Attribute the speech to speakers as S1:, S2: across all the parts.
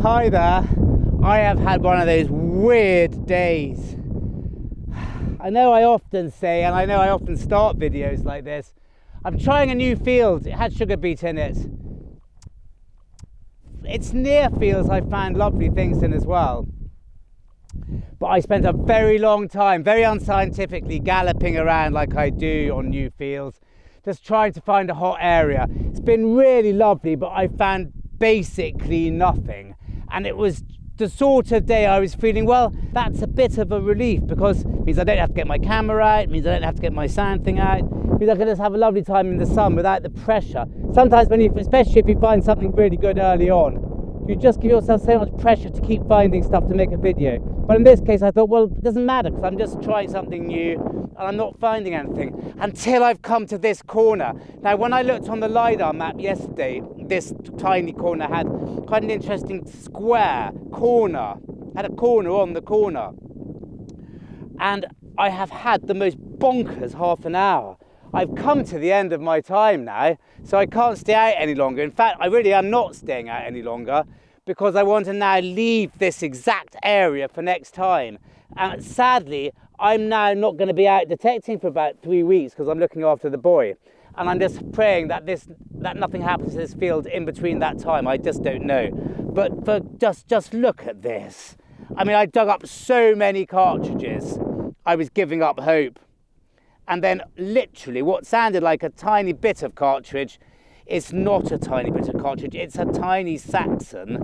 S1: Hi there. I have had one of those weird days. I know I often say, and I know I often start videos like this, I'm trying a new field. It had sugar beet in it. It's near fields I found lovely things in as well. But I spent a very long time, very unscientifically, galloping around like I do on new fields, just trying to find a hot area. It's been really lovely, but I found basically nothing. And it was the sort of day I was feeling, well, that's a bit of a relief, because it means I don't have to get my camera out, it means I don't have to get my sound thing out, it means I can just have a lovely time in the sun without the pressure. Sometimes when you, especially if you find something really good early on, you just give yourself so much pressure to keep finding stuff to make a video. But in this case I thought, well, it doesn't matter, because I'm just trying something new and I'm not finding anything until I've come to this corner. Now, when I looked on the LiDAR map yesterday, this tiny corner had quite an interesting square corner, had a corner on the corner. And I have had the most bonkers half an hour. I've come to the end of my time now, so I can't stay out any longer. In fact, I really am not staying out any longer, because I want to now leave this exact area for next time. And sadly, I'm now not going to be out detecting for about 3 weeks, because I'm looking after the boy. And I'm just praying that nothing happens to this field in between that time. I just don't know. But just look at this. I mean, I dug up so many cartridges, I was giving up hope. And then literally what sounded like a tiny bit of cartridge is not a tiny bit of cartridge. It's a tiny Saxon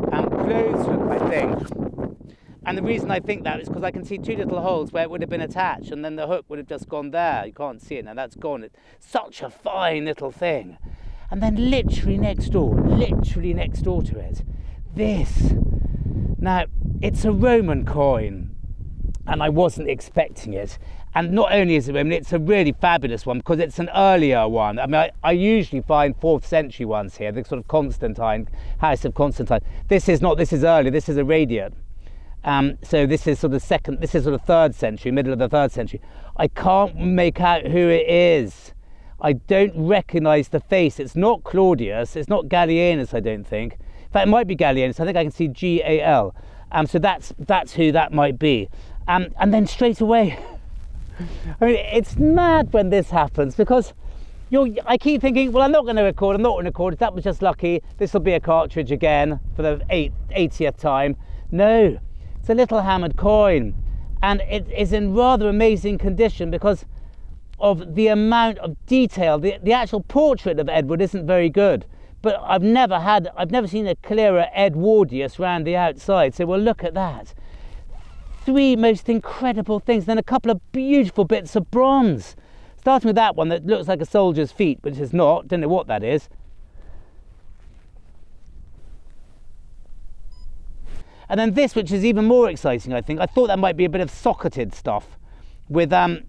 S1: clothes hook, I think. And the reason I think that is because I can see two little holes where it would have been attached, and then the hook would have just gone there. You can't see it now, that's gone. It's such a fine little thing. And then literally next door to it, this. Now, it's a Roman coin, and I wasn't expecting it. And not only is it Roman, it's a really fabulous one, because it's an earlier one. I mean, I usually find 4th century ones here, the sort of Constantine, House of Constantine. This is not, this is early, this is a radiate. So this is sort of 3rd century, middle of the 3rd century. I can't make out who it is. I don't recognise the face. It's not Claudius, it's not Gallienus, I don't think. In fact, it might be Gallienus. I think I can see G-A-L. So that's who that might be. And then straight away, I mean, it's mad when this happens, because I keep thinking, well, I'm not going to record, that was just lucky, this will be a cartridge again for the 80th time. No, it's a little hammered coin, and it is in rather amazing condition because of the amount of detail. The actual portrait of Edward isn't very good, but I've never seen a clearer Edwardius round the outside, so we'll look at that. 3 most incredible things, then a couple of beautiful bits of bronze. Starting with that one that looks like a soldier's feet, but it's not, don't know what that is. And then this, which is even more exciting, I think. I thought that might be a bit of socketed stuff with a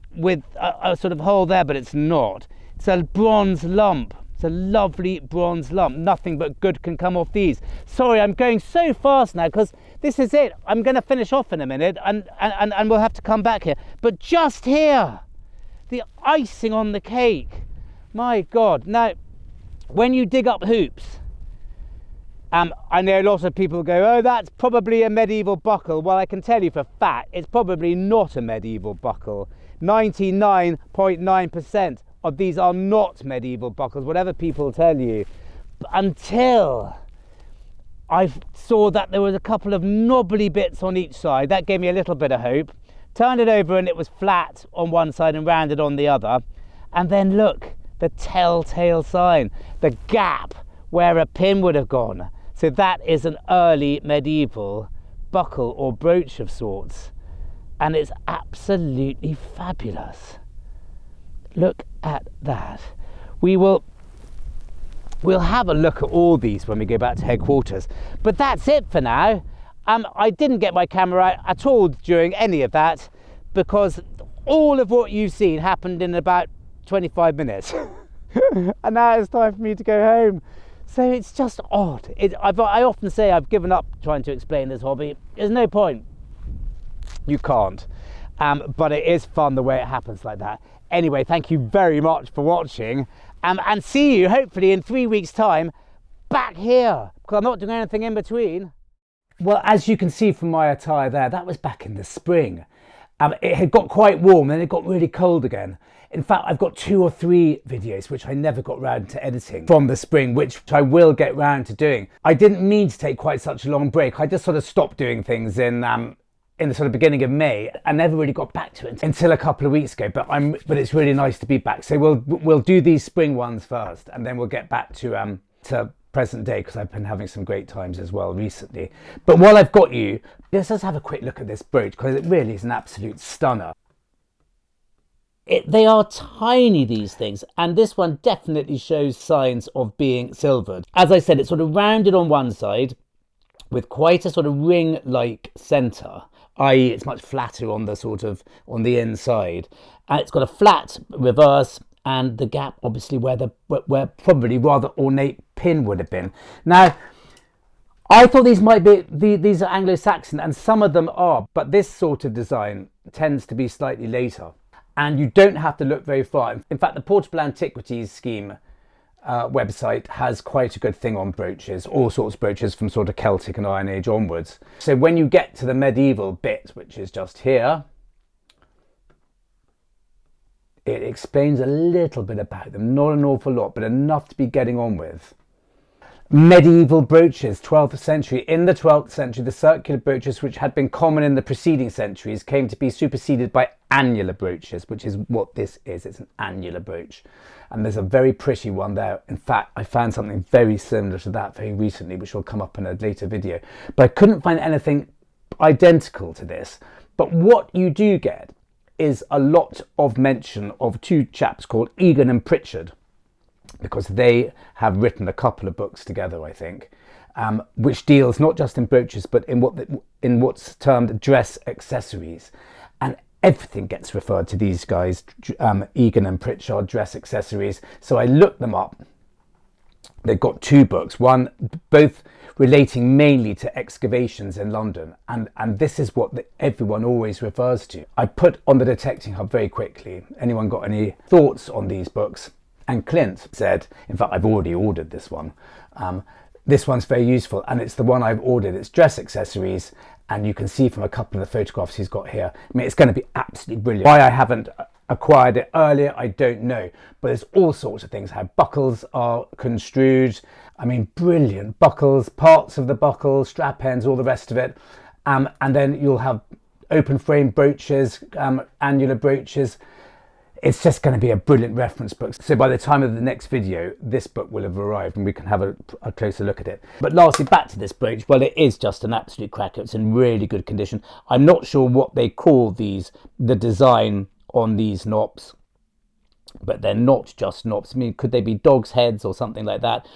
S1: sort of hole there, but it's not. It's a bronze lump. It's a lovely bronze lump. Nothing but good can come off these. Sorry, I'm going so fast now, because this is it. I'm going to finish off in a minute, and we'll have to come back here. But just here, the icing on the cake. My God. Now, when you dig up hoops, I know a lot of people go, oh, that's probably a medieval buckle. Well, I can tell you for a fact, it's probably not a medieval buckle. 99.9% of these are not medieval buckles, whatever people tell you. Until I saw that there was a couple of knobbly bits on each side. That gave me a little bit of hope. Turned it over and it was flat on one side and rounded on the other. And then look, the telltale sign, the gap where a pin would have gone. So that is an early medieval buckle or brooch of sorts. And it's absolutely fabulous. Look at that. We'll have a look at all these when we go back to headquarters. But that's it for now. I didn't get my camera out at all during any of that, because all of what you've seen happened in about 25 minutes. And now it's time for me to go home. So it's just odd. I often say I've given up trying to explain this hobby. There's no point. You can't. But it is fun the way it happens like that. Anyway, thank you very much for watching, and see you hopefully in 3 weeks' time back here, because I'm not doing anything in between. Well, as you can see from my attire there, that was back in the spring. It had got quite warm, then it got really cold again. In fact, I've got 2 or 3 videos which I never got round to editing from the spring, which I will get round to doing. I didn't mean to take quite such a long break. I just sort of stopped doing things in the sort of beginning of May. I never really got back to it until a couple of weeks ago, but it's really nice to be back. So we'll do these spring ones first, and then we'll get back to present day, because I've been having some great times as well recently. But while I've got you, let's just have a quick look at this brooch, because it really is an absolute stunner. They are tiny, these things, and this one definitely shows signs of being silvered. As I said, it's sort of rounded on one side with quite a sort of ring-like centre, i.e. it's much flatter on the inside. And it's got a flat reverse, and the gap obviously where probably rather ornate pin would have been. Now, I thought these might be, these are Anglo-Saxon, and some of them are, but this sort of design tends to be slightly later. And you don't have to look very far. In fact, the Portable Antiquities scheme website has quite a good thing on brooches, all sorts of brooches from sort of Celtic and Iron Age onwards. So when you get to the medieval bit, which is just here, it explains a little bit about them, not an awful lot, but enough to be getting on with. Medieval brooches, 12th century. In the 12th century, the circular brooches, which had been common in the preceding centuries, came to be superseded by annular brooches, which is what this is. It's an annular brooch. And there's a very pretty one there. In fact, I found something very similar to that very recently, which will come up in a later video. But I couldn't find anything identical to this. But what you do get is a lot of mention of 2 chaps called Egan and Pritchard, because they have written a couple of books together, I think, which deals not just in brooches, but in what's termed dress accessories. And everything gets referred to these guys, Egan and Pritchard, dress accessories. So I looked them up. They've got 2 books, both relating mainly to excavations in London. And this is what everyone always refers to. I put on the Detecting Hub very quickly, anyone got any thoughts on these books? And Clint said, in fact, I've already ordered this one. This one's very useful, and it's the one I've ordered. It's dress accessories, and you can see from a couple of the photographs he's got here. I mean, it's going to be absolutely brilliant. Why I haven't acquired it earlier, I don't know. But there's all sorts of things, how buckles are construed. I mean, brilliant buckles, parts of the buckle, strap ends, all the rest of it. And then you'll have open frame brooches, annular brooches. It's just going to be a brilliant reference book. So by the time of the next video, this book will have arrived and we can have a closer look at it. But lastly, back to this brooch. Well, it is just an absolute cracker. It's in really good condition. I'm not sure what they call the design on these knobs, but they're not just knobs. I mean, could they be dog's heads or something like that?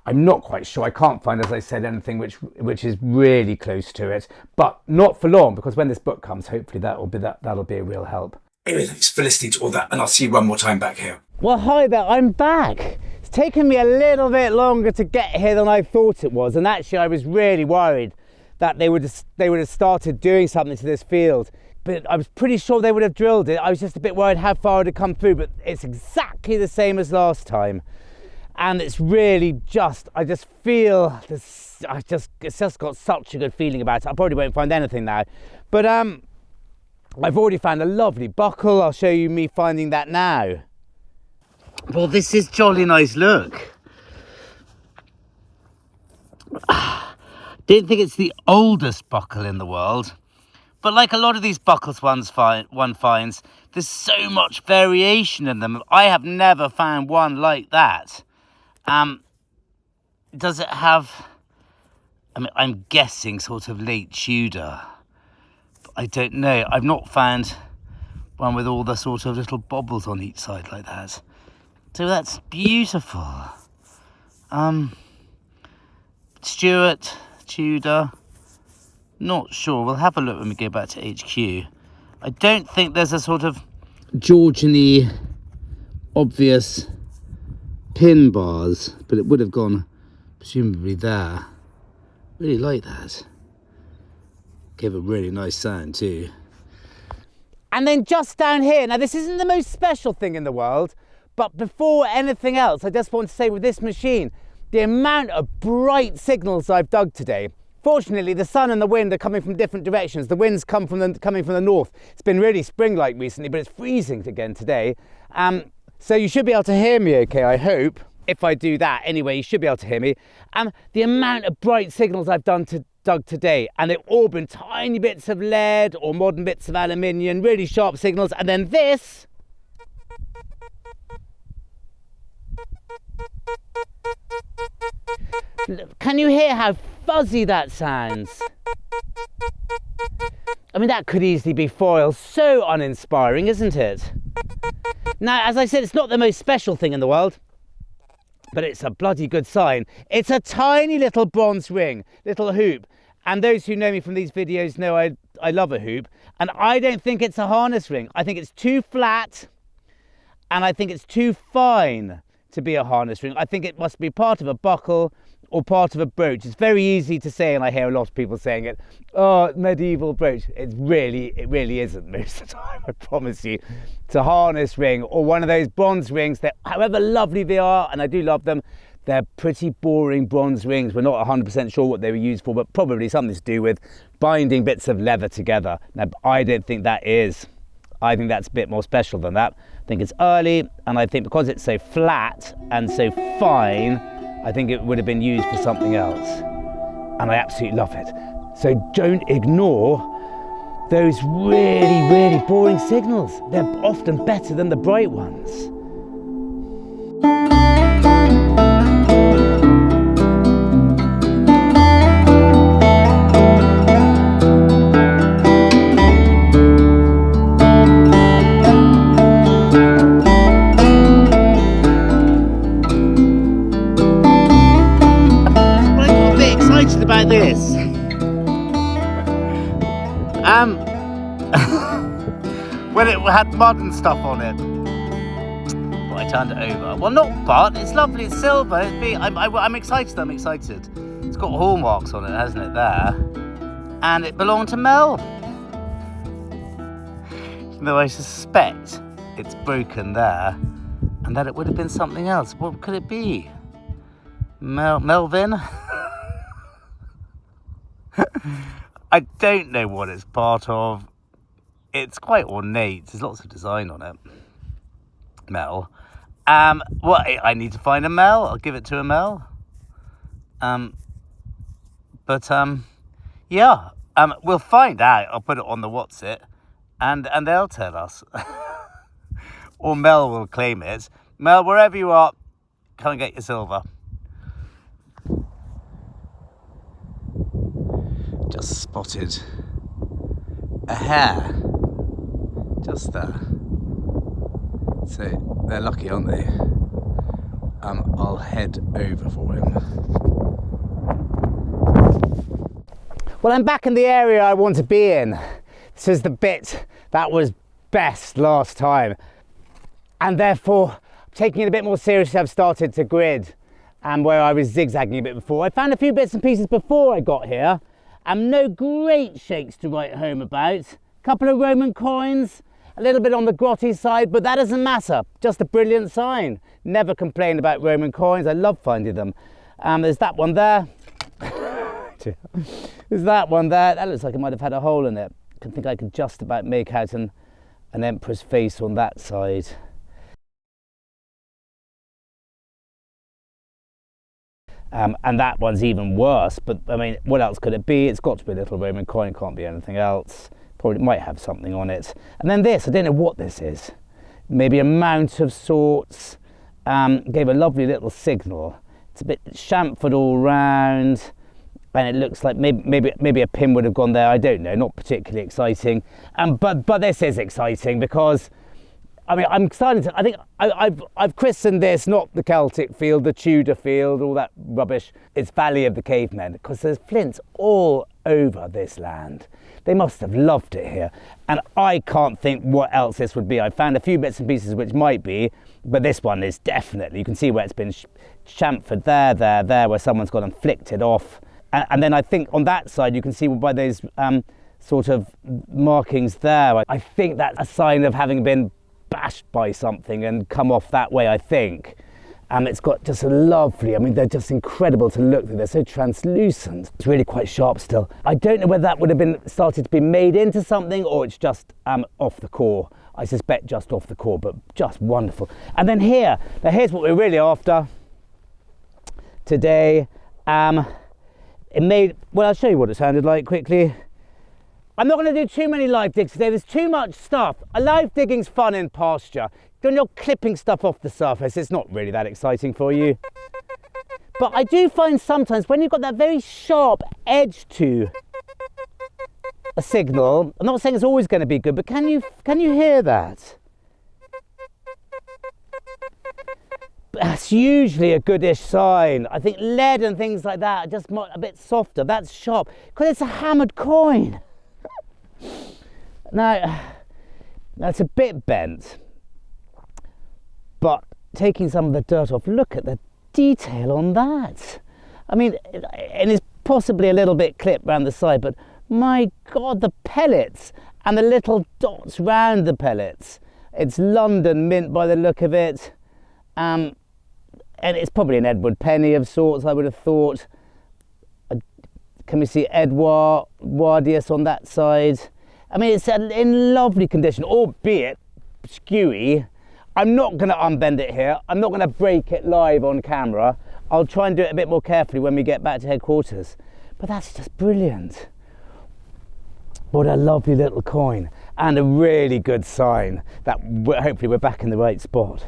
S1: I'm not quite sure. I can't find, as I said, anything which is really close to it, but not for long, because when this book comes, hopefully that'll be a real help. Anyway, thanks for listening to all that, and I'll see you one more time back here. Well, hi there, I'm back. It's taken me a little bit longer to get here than I thought it was, and actually I was really worried that they would have started doing something to this field. But I was pretty sure they would have drilled it. I was just a bit worried how far it had come through, but it's exactly the same as last time. And it's really just, I just feel this, it's just got such a good feeling about it. I probably won't find anything now. But I've already found a lovely buckle. I'll show you me finding that now. Well, this is jolly nice, look. Don't think it's the oldest buckle in the world, but like a lot of these buckles one finds, there's so much variation in them. I have never found one like that. Does it have, I mean, I'm guessing sort of late Tudor. I don't know. I've not found one with all the sort of little bobbles on each side like that. So that's beautiful. Stuart, Tudor, not sure. We'll have a look when we go back to HQ. I don't think there's a sort of Georgian-y obvious pin bars, but it would have gone presumably there. Really like that. Gave a really nice sound too. And then just down here, now this isn't the most special thing in the world, but before anything else, I just want to say with this machine, the amount of bright signals I've dug today, Fortunately, the sun and the wind are coming from different directions. The wind's coming from the north. It's been really spring-like recently, but it's freezing again today. So you should be able to hear me okay, I hope. If I do that, anyway, you should be able to hear me. The amount of bright signals I've dug today, and they've all been tiny bits of lead or modern bits of aluminium, really sharp signals. And then this. Can you hear how fuzzy that sounds? I mean, that could easily be foil. So uninspiring, isn't it? Now, as I said, it's not the most special thing in the world, but it's a bloody good sign. It's a tiny little bronze ring, little hoop. And those who know me from these videos know I love a hoop. And I don't think it's a harness ring. I think it's too flat, and I think it's too fine to be a harness ring. I think it must be part of a buckle or part of a brooch. It's very easy to say, and I hear a lot of people saying it, oh, medieval brooch. It really isn't most of the time, I promise you. It's a harness ring or one of those bronze rings that, however lovely they are, and I do love them, they're pretty boring bronze rings. We're not 100% sure what they were used for, but probably something to do with binding bits of leather together. Now, I don't think that is. I think that's a bit more special than that. I think it's early, and I think because it's so flat and so fine, I think it would have been used for something else. And I absolutely love it. So don't ignore those really boring signals. They're often better than the bright ones. About this. When it had modern stuff on it. Well, I turned it over. Well, not but, it's lovely, it's silver. I'm excited, It's got hallmarks on it, hasn't it, there? And it belonged to Mel. Though I suspect it's broken there, and that it would have been something else. What could it be? Melvin? I don't know what it's part of. It's quite ornate. There's lots of design on it. Mel. Well, I need to find a Mel. I'll give it to a Mel. Yeah. We'll find out. I'll put it on the what's it, and they'll tell us. Or Mel will claim it. Mel, wherever you are, come and get your silver. Just spotted a hare just there, so they're lucky, aren't they? I'll head over for him. Well, I'm back in the area I want to be in. This is the bit that was best last time, and therefore taking it a bit more seriously. I've started to grid, and where I was zigzagging a bit before. I found a few bits and pieces before I got here. No great shakes to write home about. A couple of Roman coins, a little bit on the grotty side, but that doesn't matter. Just a brilliant sign. Never complain about Roman coins. I love finding them. There's that one there. There's that one there. That looks like it might have had a hole in it. I think I could just about make out an emperor's face on that side. And that one's even worse, but I mean, what else could it be? It's got to be a little Roman coin, can't be anything else. Probably might have something on it. And then this, I don't know what this is. Maybe a mount of sorts. Gave a lovely little signal. It's a bit chamfered all round, and it looks like maybe a pin would have gone there. I don't know, not particularly exciting. But this is exciting because, I mean, I'm starting to, I think I've christened this not the Celtic field, the Tudor field, all that rubbish. It's Valley of the Cavemen, because there's flints all over this land. They must have loved it here. And I can't think what else this would be. I found a few bits and pieces which might be, but this one is definitely, you can see where it's been chamfered there, where someone's gone and flicked it off. And then I think on that side, you can see by those sort of markings there, I think that's a sign of having been bashed by something and come off that way, I think. It's got just a lovely, I mean, they're just incredible to look through. They're so translucent. It's really quite sharp still. I don't know whether that would have been started to be made into something or it's just off the core. I suspect just off the core, but just wonderful. And then here, now here's what we're really after today. It made, well, I'll show you what it sounded like quickly. I'm not going to do too many live digs today. There's too much stuff. A live digging's fun in pasture. When you're clipping stuff off the surface, it's not really that exciting for you. But I do find sometimes when you've got that very sharp edge to a signal, I'm not saying it's always going to be good, but can you hear that? That's usually a goodish sign. I think lead and things like that are just a bit softer. That's sharp because it's a hammered coin. Now, it's a bit bent, but taking some of the dirt off, look at the detail on that. I mean, and it's possibly a little bit clipped around the side, but my God, the pellets and the little dots round the pellets. It's London mint by the look of it. And it's probably an Edward penny of sorts, I would have thought. Can we see Edwardius on that side? I mean, it's in lovely condition, albeit skewy. I'm not going to unbend it here. I'm not going to break it live on camera. I'll try and do it a bit more carefully when we get back to headquarters. But that's just brilliant. What a lovely little coin, and a really good sign that hopefully we're back in the right spot.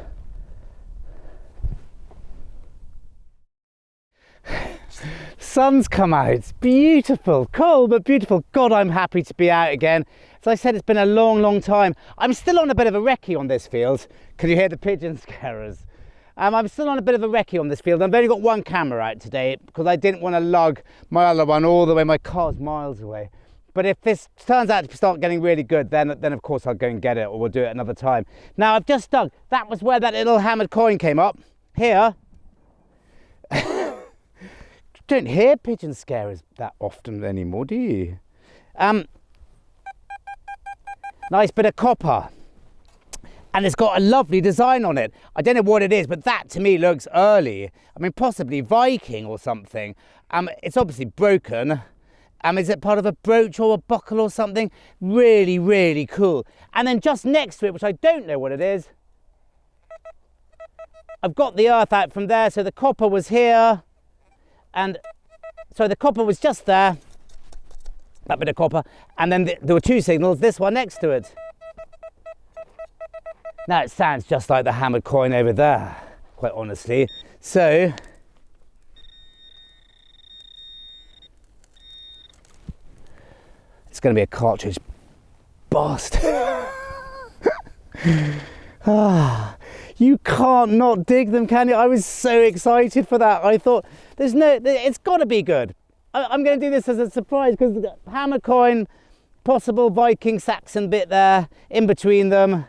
S1: Sun's come out, it's beautiful, cold but beautiful. God, I'm happy to be out again. As I said, it's been a long time. I'm still on a bit of a recce on this field. Can you hear the pigeon scarers? I'm still on a bit of a recce on this field. I've only got one camera out today because I didn't want to lug my other one all the way. My car's miles away. But if this turns out to start getting really good, then of course I'll go and get it, or we'll do it another time. Now I've just dug. That was where that little hammered coin came up. Here. Don't hear pigeon scarers that often anymore, do you? Nice bit of copper. And it's got a lovely design on it. I don't know what it is, but that to me looks early. I mean, possibly Viking or something. It's obviously broken. Is it part of a brooch or a buckle or something? Really cool. And then just next to it, which I don't know what it is, I've got the earth out from there. So the copper was here. And so the copper was just there, that bit of copper. And then there were two signals, this one next to it. Now it sounds just like the hammered coin over there, quite honestly. So, it's going to be a cartridge bust. You can't not dig them, can you? I was so excited for that. I thought, it's got to be good. I'm going to do this as a surprise because the hammer coin, possible Viking Saxon bit there in between them.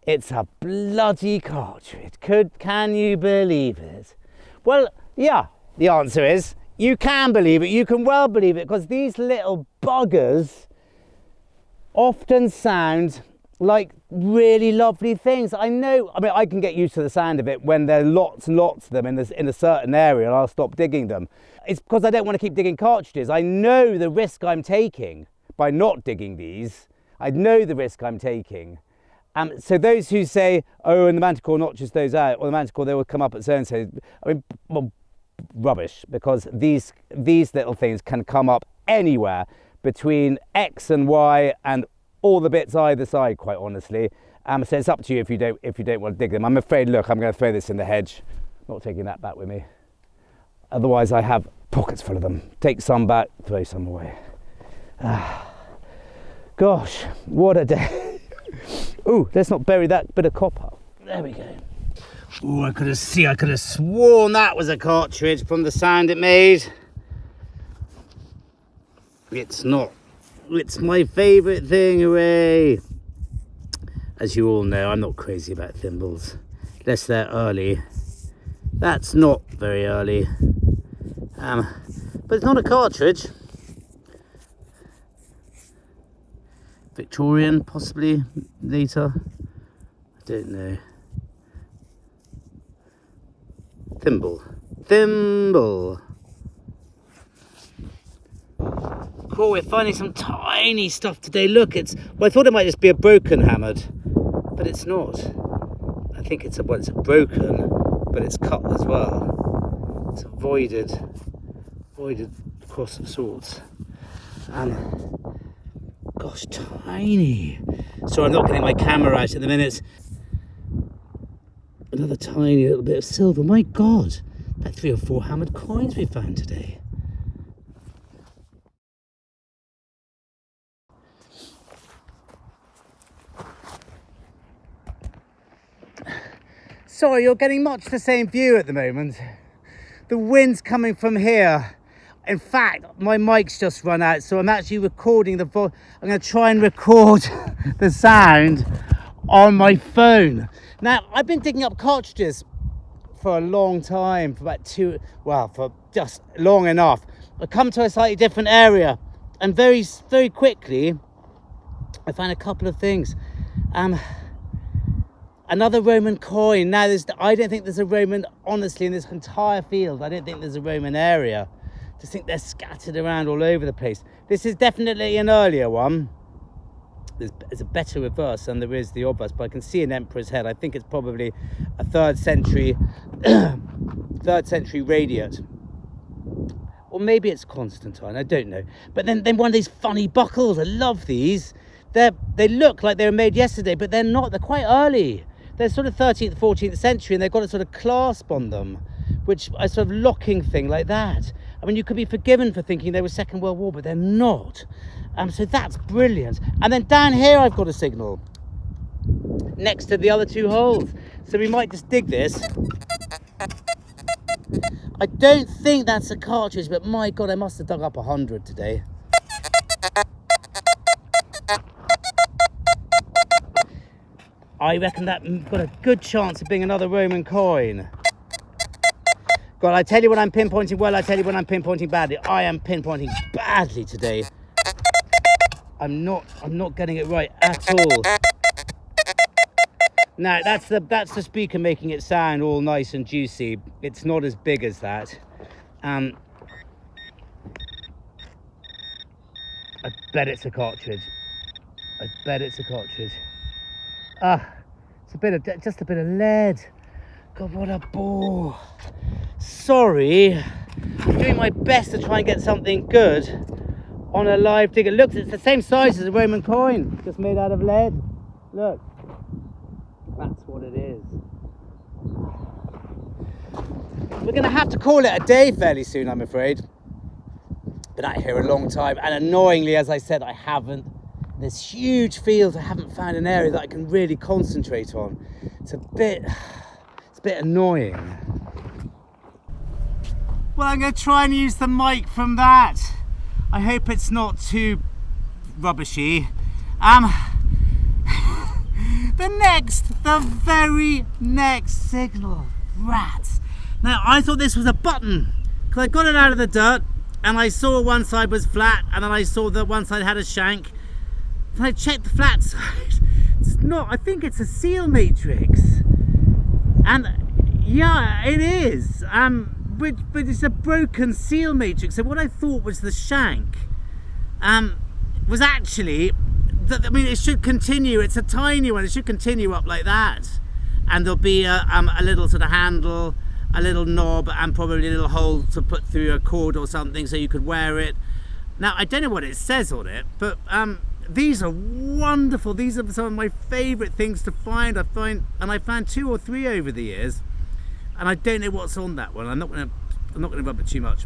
S1: It's a bloody cartridge. Can you believe it? Well, yeah, the answer is you can believe it. You can well believe it because these little buggers often sound like really lovely things. I know, I mean, I can get used to the sound of it when there are lots and lots of them in a certain area and I'll stop digging them. It's because I don't want to keep digging cartridges. I know the risk I'm taking by not digging these. I know the risk I'm taking. So those who say, oh, and the manticore notches those out, or the manticore, they will come up at so-and-so, I mean, well, rubbish, because these little things can come up anywhere between X and Y and all the bits either side, quite honestly. So it's up to you if you don't want to dig them. I'm afraid, look, I'm going to throw this in the hedge. Not taking that back with me. Otherwise I have pockets full of them. Take some back, throw some away. Gosh, what a day. Ooh, let's not bury that bit of copper. There we go. Ooh, I could have sworn that was a cartridge from the sound it made. It's not. It's my favourite thing, hooray! As you all know, I'm not crazy about thimbles. Unless they're early. That's not very early. But it's not a cartridge. Victorian, possibly, later. I don't know. thimble. Thimble. Cool, we're finding some tiny stuff today. Look, well, I thought it might just be a broken hammered, but it's not. I think it's a broken, but it's cut as well. It's a voided cross of sorts. Gosh, tiny. So I'm not getting my camera right at the minute. Another tiny little bit of silver. My God, about 3 or 4 hammered coins we found today. Sorry, you're getting much the same view at the moment. The wind's coming from here. In fact, my mic's just run out, so I'm actually recording I'm going to try and record the sound on my phone. Now, I've been digging up cartridges for a long time, for just long enough. I come to a slightly different area, and very, very quickly, I found a couple of things. Another Roman coin. Now, I don't think there's a Roman, honestly, in this entire field. I don't think there's a Roman area. I just think they're scattered around all over the place. This is definitely an earlier one. There's a better reverse than there is the obverse, but I can see an emperor's head. I think it's probably a 3rd century, 3rd century radiate. Or maybe it's Constantine, I don't know. But then one of these funny buckles, I love these. They look like they were made yesterday, but they're not. They're quite early. They're sort of 13th, 14th century, and they've got a sort of clasp on them, which a sort of locking thing like that. I mean, you could be forgiven for thinking they were Second World War, but they're not. So that's brilliant. And then down here, I've got a signal next to the other 2 holes. So we might just dig this. I don't think that's a cartridge, but my God, I must have dug up 100 today. I reckon that got a good chance of being another Roman coin. God, I tell you when I'm pinpointing well, I tell you when I'm pinpointing badly. I am pinpointing badly today. I'm not getting it right at all. Now, that's the speaker making it sound all nice and juicy. It's not as big as that. I bet it's a cartridge. I bet it's a cartridge. It's just a bit of lead. God, what a bore. Sorry. I'm doing my best to try and get something good on a live digger. Look, it's the same size as a Roman coin, just made out of lead. Look. That's what it is. We're going to have to call it a day fairly soon, I'm afraid. Been out here a long time, and annoyingly, as I said, I haven't. This huge field, I haven't found an area that I can really concentrate on. It's a bit annoying. Well, I'm going to try and use the mic from that. I hope it's not too rubbishy. The very next signal. Rats. Now, I thought this was a button, because I got it out of the dirt, and I saw one side was flat, and then I saw that one side had a shank. And I checked the flat side. It's not. I think it's a seal matrix. And yeah, it is. But it's a broken seal matrix. So what I thought was the shank was actually that. I mean, it should continue. It's a tiny one. It should continue up like that, and there'll be a little sort of handle, a little knob, and probably a little hole to put through a cord or something, so you could wear it. Now, I don't know what it says on it, but these are wonderful. These are some of my favourite things to find. I found 2 or 3 over the years, and I don't know what's on that one. I'm not gonna rub it too much.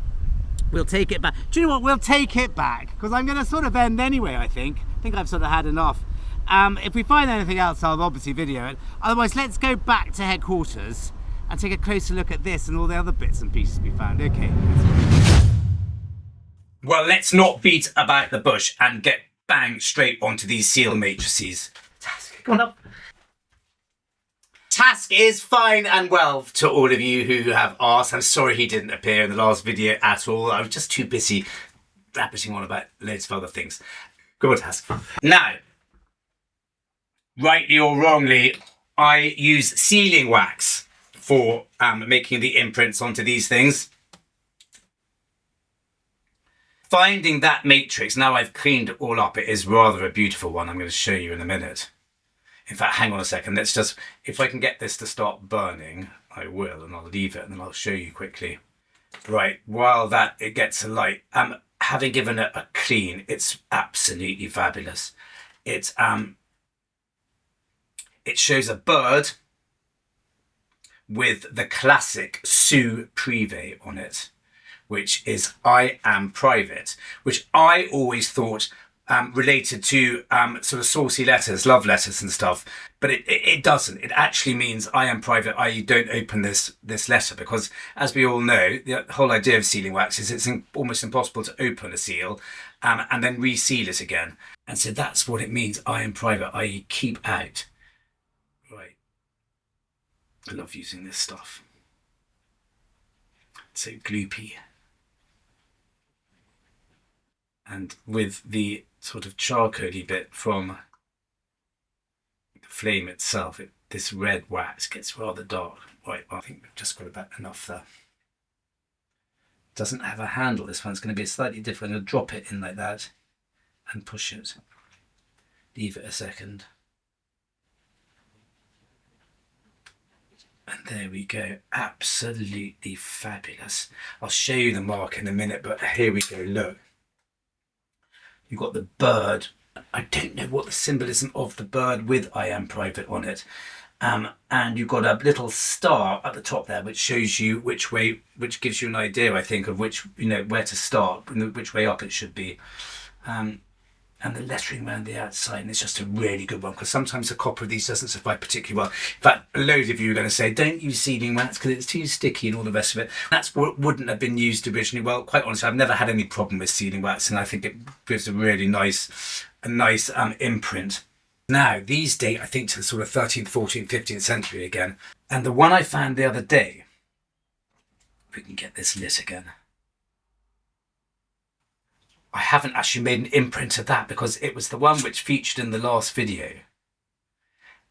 S1: We'll take it back. Do you know what? We'll take it back, because I'm going to sort of end anyway. I think I've sort of had enough. If we find anything else, I'll obviously video it. Otherwise, let's go back to headquarters and take a closer look at this and all the other bits and pieces we found. Okay.
S2: Well, let's not beat about the bush and get bang straight onto these seal matrices. Come on up. Task is fine and well to all of you who have asked. I'm sorry he didn't appear in the last video at all. I was just too busy rabbiting on about loads of other things. Go on, Task. Now, rightly or wrongly, I use sealing wax for making the imprints onto these things. Finding that matrix, now I've cleaned it all up, it is rather a beautiful one. I'm going to show you in a minute. In fact, hang on a second, let's just, if I can get this to start burning, I will, and I'll leave it and then I'll show you quickly. Right, while it gets a light, having given it a clean, it's absolutely fabulous. It shows a bird with the classic Sue Privé on it, which is I am private, which I always thought related to sort of saucy letters, love letters and stuff, but it doesn't. It actually means I am private, i.e. don't open this letter, because as we all know, the whole idea of sealing wax is it's almost impossible to open a seal and then reseal it again. And so that's what it means, I am private, i.e. keep out. Right. I love using this stuff. It's so gloopy. And with the sort of charcoaly bit from the flame itself, this red wax gets rather dark. Right, well, I think we've just got about enough there. Doesn't have a handle, this one's going to be slightly different. I'm going to drop it in like that and push it. Leave it a second. And there we go, absolutely fabulous. I'll show you the mark in a minute, but here we go, look. You've got the bird. I don't know what the symbolism of the bird with I am private on it. And you've got a little star at the top there, which shows you which way, which gives you an idea, I think, of which, where to start, which way up it should be. And the lettering around the outside, and it's just a really good one, because sometimes the copper of these doesn't survive particularly well. In fact, a load of you are going to say, don't use sealing wax because it's too sticky and all the rest of it. That's what wouldn't have been used originally. Well, quite honestly, I've never had any problem with sealing wax, and I think it gives a really nice imprint. Now, these date, I think, to the sort of 13th, 14th, 15th century again. And the one I found the other day, if we can get this lit again. I haven't actually made an imprint of that because it was the one which featured in the last video.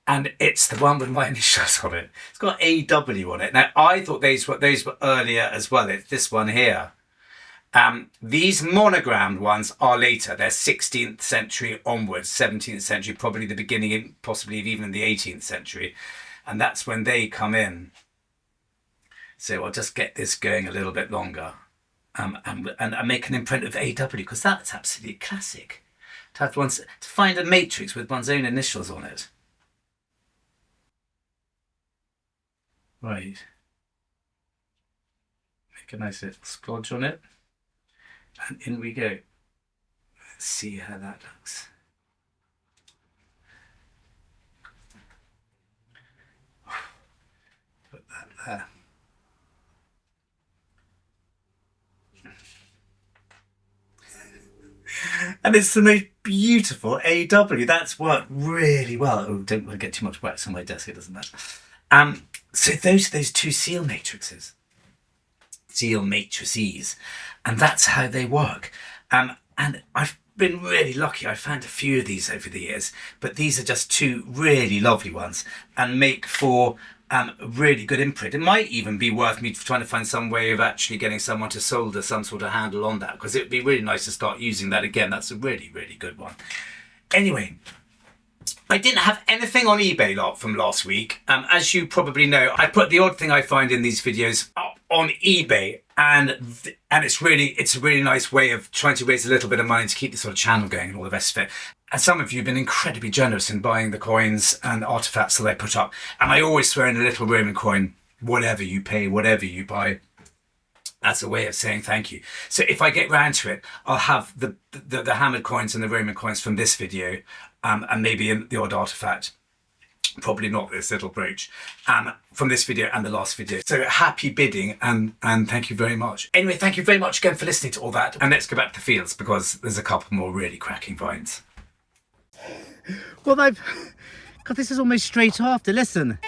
S2: And it's the one with my initials on it. It's got AW on it. Now, I thought those were earlier as well. It's this one here. These monogrammed ones are later. They're 16th century onwards, 17th century, probably the beginning, possibly even the 18th century. And that's when they come in. So I'll just get this going a little bit longer. And make an imprint of AW, because that's absolutely classic. To find a matrix with one's own initials on it. Right. Make a nice little splodge on it. And in we go. Let's see how that looks. Put that there. And it's the most beautiful AW. That's worked really well. Oh, don't want to get too much wax on my desk, it doesn't matter. So those two seal matrices. Seal matrices. And that's how they work. And I've been really lucky. I found a few of these over the years, but these are just two really lovely ones and make for a really good imprint. It might even be worth me trying to find some way of actually getting someone to solder some sort of handle on that, because it would be really nice to start using that again. That's a really, really good one. Anyway, I didn't have anything on eBay from last week. As you probably know, I put the odd thing I find in these videos up on eBay, and it's a really nice way of trying to raise a little bit of money to keep the sort of channel going and all the rest of it. And some of you have been incredibly generous in buying the coins and artifacts that I put up. And I always throw in a little Roman coin, whatever you pay, whatever you buy. That's a way of saying thank you. So if I get round to it, I'll have the hammered coins and the Roman coins from this video, and maybe the odd artifact. Probably not this little brooch, from this video and the last video. So happy bidding, and thank you very much. Anyway, thank you very much again for listening to all that. And let's go back to the fields, because there's a couple more really cracking finds.
S1: Well, God, this is almost straight after. Listen.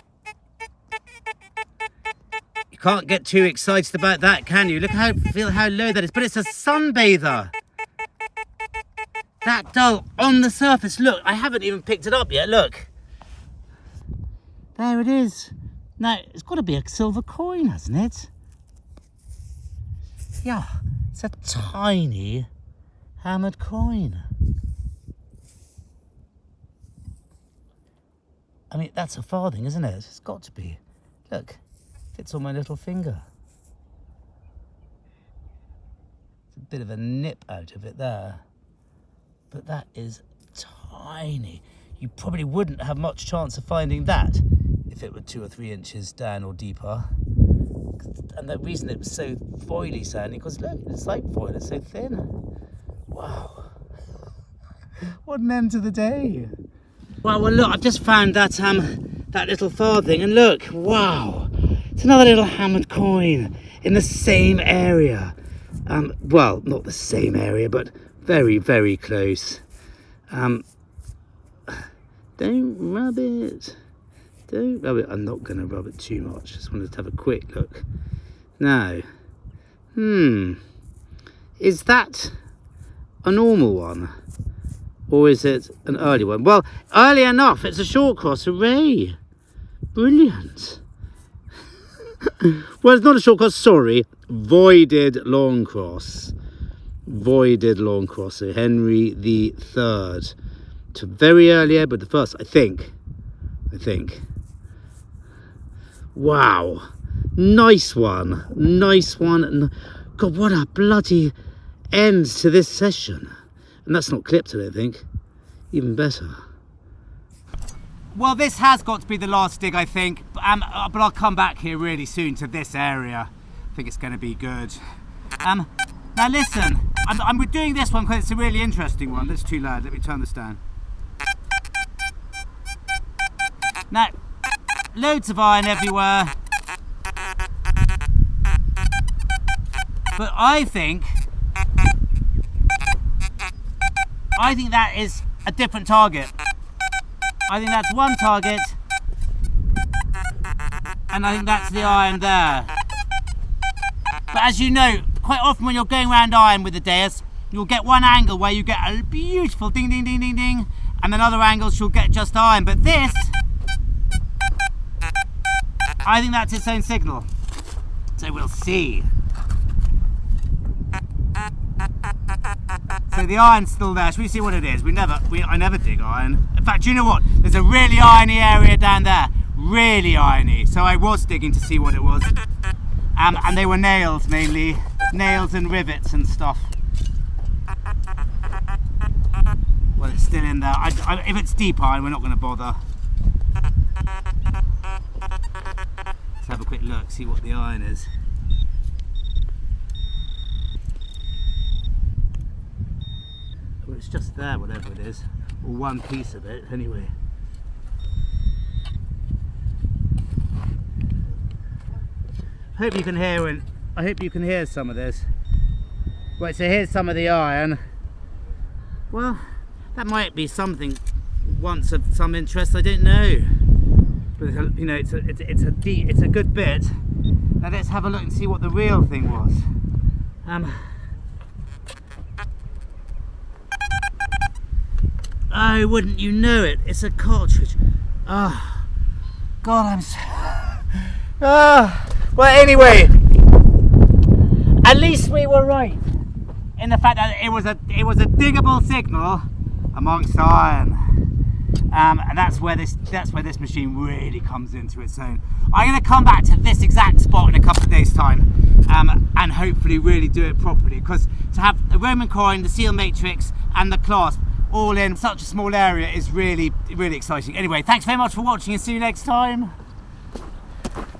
S1: You can't get too excited about that, can you? Feel how low that is. But it's a sunbather. That dull on the surface. Look, I haven't even picked it up yet. Look. There it is. Now, it's got to be a silver coin, hasn't it? Yeah, it's a tiny hammered coin. I mean, that's a farthing, isn't it? It's got to be. Look, fits on my little finger. It's a bit of a nip out of it there. But that is tiny. You probably wouldn't have much chance of finding that if it were 2 or 3 inches down or deeper. And the reason it was so foily sounding, because look, it's like foil, it's so thin. Wow. What an end to the day. Well, look, I've just found that that little farthing, and look, wow, it's another little hammered coin in the same area. Well, not the same area, but very, very close. Don't rub it. Don't rub it. I'm not going to rub it too much. Just wanted to have a quick look. Now, is that a normal one? Or is it an early one? Well, early enough, it's a short cross, hooray. Brilliant. Well, it's not a short cross, sorry. Voided long cross. Voided long cross, so Henry the Third. To very early Edward the First, I think. Wow. Nice one. Nice one. God, what a bloody end to this session. And that's not clipped, I don't think. Even better. Well, this has got to be the last dig, I think. But I'll come back here really soon to this area. I think it's going to be good. Now listen, I'm doing this one because it's a really interesting one. That's too loud. Let me turn this down. Now, loads of iron everywhere. But I think that is a different target. I think that's one target, and I think that's the iron there. But as you know, quite often when you're going around iron with the Deus, you'll get one angle where you get a beautiful ding, ding, ding, ding, ding, and then other angles you'll get just iron. But this, I think that's its own signal. So we'll see. So the iron's still there. Should we see what it is? I never dig iron. In fact, do you know what? There's a really irony area down there. Really irony. So I was digging to see what it was. And they were nails mainly. Nails and rivets and stuff. Well, it's still in there. If it's deep iron, we're not going to bother. Let's have a quick look, see what the iron is. Well, it's just there, whatever it is, or one piece of it, anyway. I hope you can hear some of this. Right, so here's some of the iron. Well, that might be something once of some interest. I don't know, but you know, it's a good bit. Now let's have a look and see what the real thing was. Oh, wouldn't you know it? It's a cartridge. Oh, God, I'm so... Well, anyway, at least we were right in the fact that it was a diggable signal amongst iron, and that's where this machine really comes into its own. I'm going to come back to this exact spot in a couple of days' time, and hopefully really do it properly, because to have the Roman coin, the seal matrix, and the clasp all in such a small area is really, really exciting. Anyway, thanks very much for watching, and see you next time.